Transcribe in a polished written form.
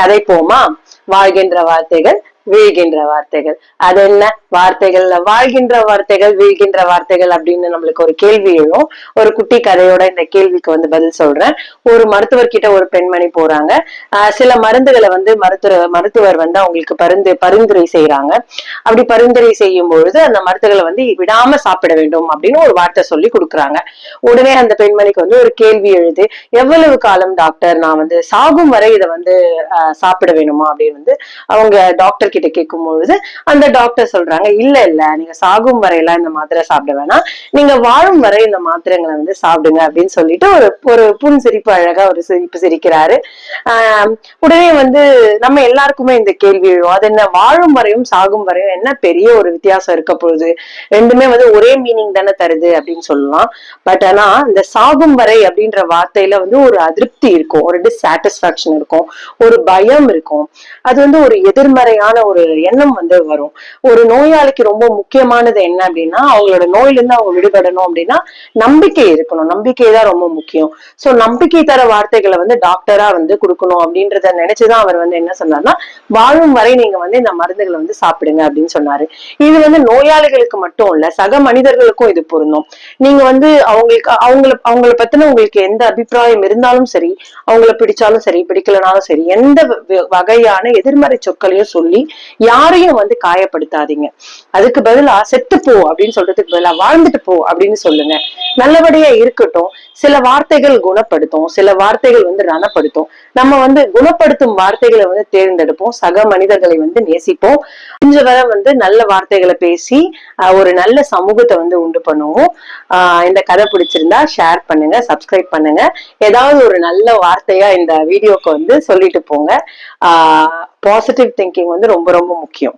கதைப்போமா? வாழ்கின்ற வார்த்தைகள், வீழ்கின்ற வார்த்தைகள். அது என்ன வார்த்தைகள்ல? வாழ்கின்ற வார்த்தைகள், வீழ்கின்ற வார்த்தைகள் அப்படின்னு நம்மளுக்கு ஒரு கேள்வி எழும். ஒரு குட்டி கதையோட இந்த கேள்விக்கு வந்து பதில் சொல்றேன். ஒரு மருத்துவர் கிட்ட ஒரு பெண்மணி போறாங்க. சில மருந்துகளை வந்து மருத்துவர் வந்து அவங்களுக்கு பரிந்துரை செய்யறாங்க. அப்படி பரிந்துரை செய்யும் பொழுது அந்த மருந்துகளை வந்து விடாம சாப்பிட வேண்டும் அப்படின்னு ஒரு வார்த்தை சொல்லி கொடுக்குறாங்க. உடனே அந்த பெண்மணிக்கு வந்து ஒரு கேள்வி எழுது, எவ்வளவு காலம் டாக்டர் நான் வந்து சாகும் வரை இதை வந்து சாப்பிட வேணுமா அப்படின்னு வந்து அவங்க டாக்டர் கிட்ட கேட்கும் பொழுது அந்த டாக்டர் சொல்றாங்க, இல்ல இல்ல நீங்க சாகும் வரையெல்லாம் இந்த மாத்திரை சாப்பிட வேணாம், நீங்க வாழும் வரை இந்த மாத்திரைகளை வந்து சாப்பிடுங்க அப்படின்னு சொல்லிட்டு ஒரு புன் சிரிப்பு, அழகா ஒரு சிரிப்பு சிரிக்கிறாரு. உடனே வந்து நம்ம எல்லாருக்குமே இந்த கேள்வி எழும், அது என்ன வாழும் வரையும் சாகும் வரையும் என்ன பெரிய ஒரு வித்தியாசம் இருக்க பொழுது, ரெண்டுமே வந்து ஒரே மீனிங் தானே தருது அப்படின்னு சொல்லலாம். பட் ஆனா இந்த சாகும் வரை அப்படின்ற வார்த்தையில வந்து ஒரு அதிருப்தி இருக்கும், ஒரு டிஸ்சாட்டிஸ்பாக்சன் இருக்கும், ஒரு பயம் இருக்கும். அது வந்து ஒரு எதிர்மறையான ஒரு எண்ணம் வந்து வரும். ஒரு நோயாளிக்கு ரொம்ப முக்கியமானது என்ன அப்படின்னா, அவங்களோட நோயில இருந்து அவங்க விடுபடணும் அப்படின்னா நம்பிக்கை இருக்கணும். நம்பிக்கை தான் ரொம்ப முக்கியம். சோ நம்பிக்கை தர வார்த்தைகளை வந்து டாக்டரா வந்து கொடுக்கணும் அப்படின்றத நினைச்சுதான் அவர் வந்து என்ன சொன்னார்னா, வாழும் வரை நீங்க வந்து இந்த மருந்துகளை வந்து சாப்பிடுங்க அப்படின்னு சொன்னாரு. இது வந்து நோயாளிகளுக்கு மட்டும் இல்ல, சக மனிதர்களுக்கும் இது பொருந்தும். நீங்க வந்து அவங்கள பத்தின உங்களுக்கு எந்த அபிப்பிராயம் இருந்தாலும் சரி, அவங்கள பிடிச்சாலும் சரி பிடிக்கலனாலும் சரி, எந்த வகையான எதிர்மறை சொற்களையும் சொல்லி யாரையும் வந்து காயப்படுத்தாதீங்க. அதுக்கு பதிலா செத்து போ அப்படின்னு சொல்றதுக்கு பதிலா வாழ்ந்துட்டு போ அப்படின்னு சொல்லுங்க. நல்லபடியா இருக்கட்டும். சில வார்த்தைகள் குணப்படுத்தும், சில வார்த்தைகள் வந்து ரணப்படுத்தும். நம்ம வந்து குணப்படுத்தும் வார்த்தைகளை வந்து தேர்ந்தெடுப்போம், சக மனிதர்களை வந்து நேசிப்போம். கொஞ்ச வரை வந்து நல்ல வார்த்தைகளை பேசி ஒரு நல்ல சமூகத்தை வந்து உண்டு பண்ணுவோம். இந்த கதை பிடிச்சிருந்தா ஷேர் பண்ணுங்க, சப்ஸ்கிரைப் பண்ணுங்க. ஏதாவது ஒரு நல்ல வார்த்தையா இந்த வீடியோக்கு வந்து சொல்லிட்டு போங்க. பாசிட்டிவ் திங்கிங் வந்து ரொம்ப ரொம்ப முக்கியம்.